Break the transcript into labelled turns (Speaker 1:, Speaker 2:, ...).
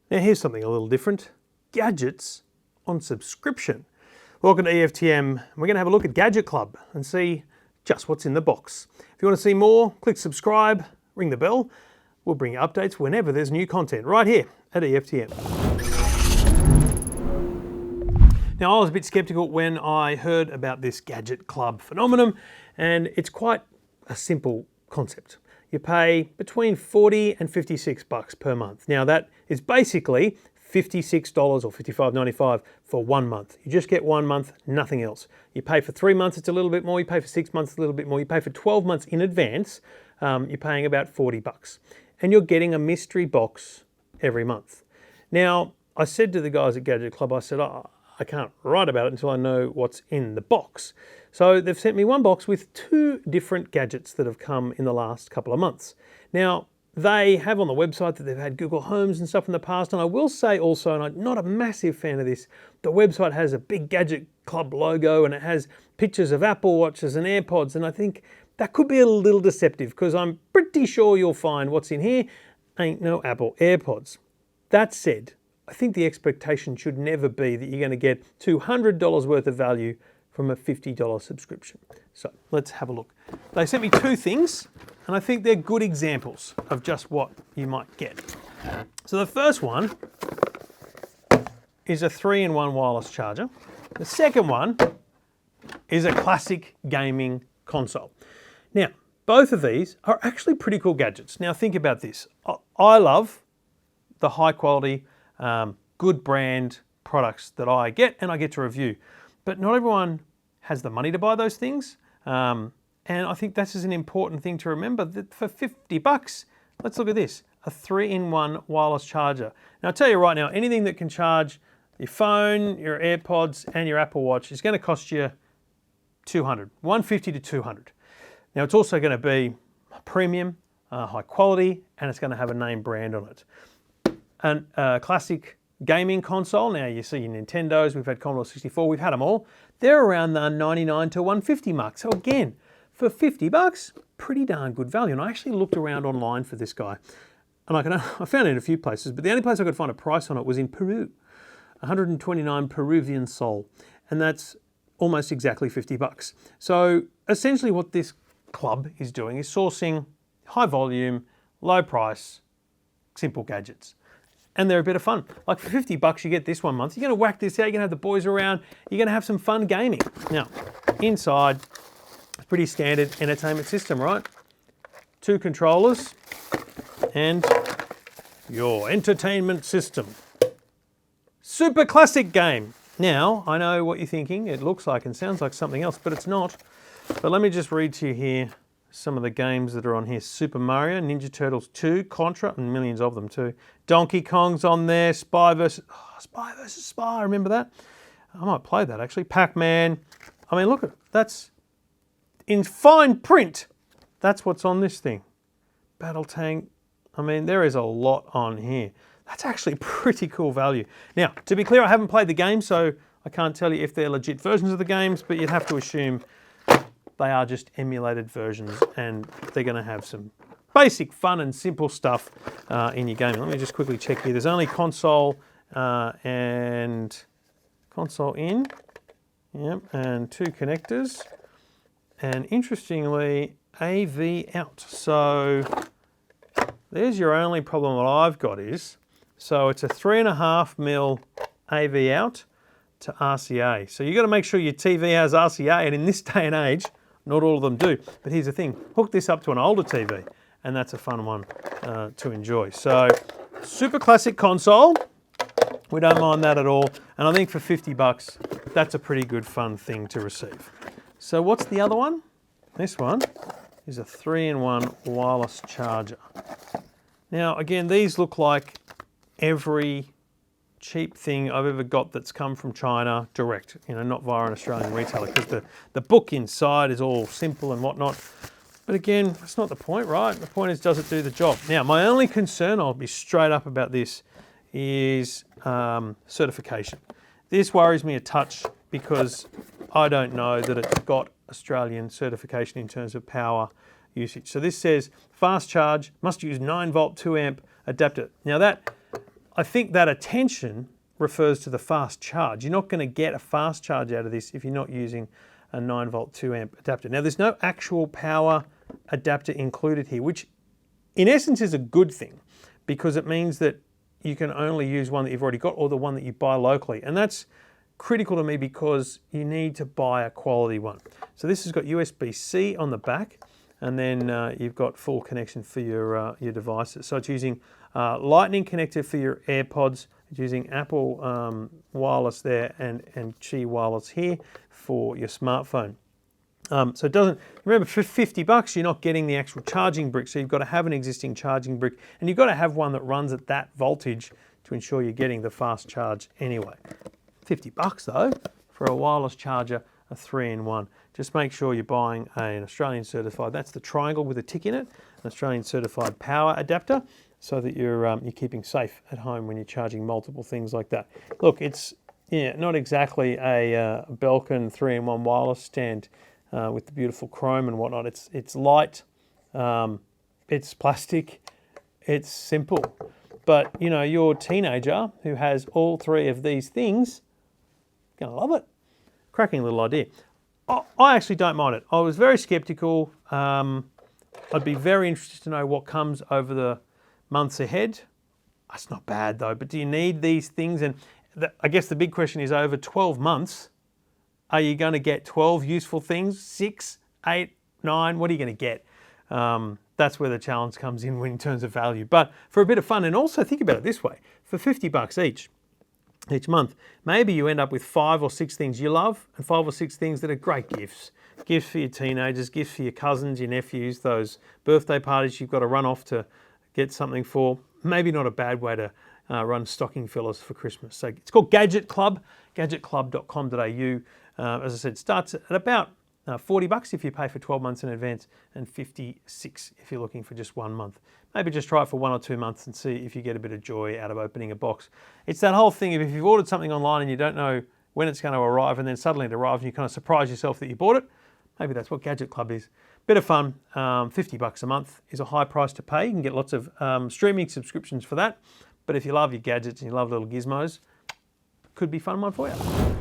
Speaker 1: Now here's something a little different. Gadgets on subscription. Welcome to EFTM. We're going to have a look at Gadget Club and see just what's in the box. If you want to see more, click subscribe, ring the bell. We'll bring you updates whenever there's new content right here at EFTM. Now I was a bit skeptical when I heard about this Gadget Club phenomenon, and it's quite a simple concept. You pay between 40 and 56 bucks per month. Now that is basically $56 or $55.95 for 1 month. You just get 1 month, nothing else. You pay for 3 months, it's a little bit more. You pay for 6 months, a little bit more. You pay for 12 months in advance, you're paying about 40 bucks. And you're getting a mystery box every month. Now, I said to the guys at Gadget Club, I said, I can't write about it until I know what's in the box. So they've sent me one box with 2 different gadgets that have come in the last couple of months. Now, they have on the website that they've had Google Homes and stuff in the past, and I will say also, and I'm not a massive fan of this, the website has a big Gadget Club logo and it has pictures of Apple Watches and AirPods, and I think that could be a little deceptive because I'm pretty sure you'll find what's in here ain't no Apple AirPods. That said, I think the expectation should never be that you're going to get $200 worth of value from a $50 subscription. So let's have a look. They sent me 2 things, and I think they're good examples of just what you might get. So the first one is a 3-in-1 wireless charger. The second one is a classic gaming console. Now, both of these are actually pretty cool gadgets. Now think about this. I love the high quality, good brand products that I get and I get to review. But not everyone has the money to buy those things. And I think this is an important thing to remember, that for 50 bucks, let's look at this, a 3-in-1 wireless charger. Now I'll tell you right now, anything that can charge your phone, your AirPods and your Apple Watch is going to cost you $200, $150 to $200. Now it's also going to be premium, high quality, and it's going to have a name brand on it. And classic gaming console, now you see your Nintendos, we've had Commodore 64, we've had them all. They're around the 99 to 150 mark. So again, for 50 bucks, pretty darn good value. And I actually looked around online for this guy, and I found it in a few places, but the only place I could find a price on it was in Peru, 129 Peruvian sol, and that's almost exactly 50 bucks. So essentially what this club is doing is sourcing high volume, low price, simple gadgets. And they're a bit of fun. Like for 50 bucks, you get this 1 month. You're going to whack this out. You're going to have the boys around. You're going to have some fun gaming. Now, inside, it's pretty standard entertainment system, right? 2 controllers and your entertainment system. Super classic game. Now, I know what you're thinking. It looks like and sounds like something else, but it's not. But let me just read to you here some of the games that are on here. Super Mario, Ninja Turtles 2, Contra, and millions of them too. Donkey Kong's on there, Spy versus Spy, remember that? I might play that actually. Pac-Man. I mean, look at it. That's in fine print. That's what's on this thing. Battle Tank. I mean, there is a lot on here. That's actually pretty cool value. Now, to be clear, I haven't played the game, so I can't tell you if they're legit versions of the games, but you'd have to assume they are just emulated versions, and they're going to have some basic fun and simple stuff in your gaming. Let me just quickly check here. There's only console and console in, yep, and 2 connectors, and interestingly, AV out. So there's your only problem that I've got is, so it's a 3.5mm AV out to RCA. So you've got to make sure your TV has RCA, and in this day and age, not all of them do. But here's the thing, hook this up to an older TV, and that's a fun one to enjoy. So, super classic console. We don't mind that at all. And I think for 50 bucks, that's a pretty good fun thing to receive. So what's the other one? This one is a 3-in-1 wireless charger. Now, again, these look like every cheap thing I've ever got that's come from China direct, you know, not via an Australian retailer, because the book inside is all simple and whatnot. But again, that's not the point, right? The point is, does it do the job? Now, my only concern, I'll be straight up about this, is certification. This worries me a touch because I don't know that it's got Australian certification in terms of power usage. So this says fast charge, must use 9 volt 2 amp adapter. Now that, I think that attention refers to the fast charge. You're not going to get a fast charge out of this if you're not using a 9 volt 2 amp adapter. Now there's no actual power adapter included here, which in essence is a good thing because it means that you can only use one that you've already got or the one that you buy locally. And that's critical to me because you need to buy a quality one. So this has got USB-C on the back, and then you've got full connection for your devices. So it's using Lightning connector for your AirPods. It's using Apple wireless there and Qi wireless here for your smartphone. So it doesn't, remember for $50 you're not getting the actual charging brick, so you've got to have an existing charging brick and you've got to have one that runs at that voltage to ensure you're getting the fast charge anyway. $50 though for a wireless charger, a 3-in-1. Just make sure you're buying an Australian certified, that's the triangle with a tick in it, an Australian certified power adapter, so that you're keeping safe at home when you're charging multiple things like that. Look, it's not exactly a Belkin 3-in-1 wireless stand with the beautiful chrome and whatnot. It's light, it's plastic, it's simple. But you know, your teenager who has all three of these things, gonna love it. Cracking little idea. I actually don't mind it. I was very skeptical. I'd be very interested to know what comes over the months ahead. That's not bad though, but do you need these things? And I guess the big question is, over 12 months, are you going to get 12 useful things? 6, 8, 9? What are you going to get? That's where the challenge comes in terms of value. But for a bit of fun, and also think about it this way, for $50 each month, maybe you end up with 5 or 6 things you love and 5 or 6 things that are great gifts. Gifts for your teenagers, gifts for your cousins, your nephews, those birthday parties you've got to run off to get something for. Maybe not a bad way to run stocking fillers for Christmas. So it's called Gadget Club, gadgetclub.com.au. As I said, starts at about $40 if you pay for 12 months in advance, and $56 if you're looking for just 1 month. Maybe just try it for 1 or 2 months and see if you get a bit of joy out of opening a box. It's that whole thing of if you've ordered something online and you don't know when it's going to arrive, and then suddenly it arrives and you kind of surprise yourself that you bought it, maybe that's what Gadget Club is. Bit of fun. $50 a month is a high price to pay. You can get lots of streaming subscriptions for that. But if you love your gadgets and you love little gizmos, could be a fun one for you.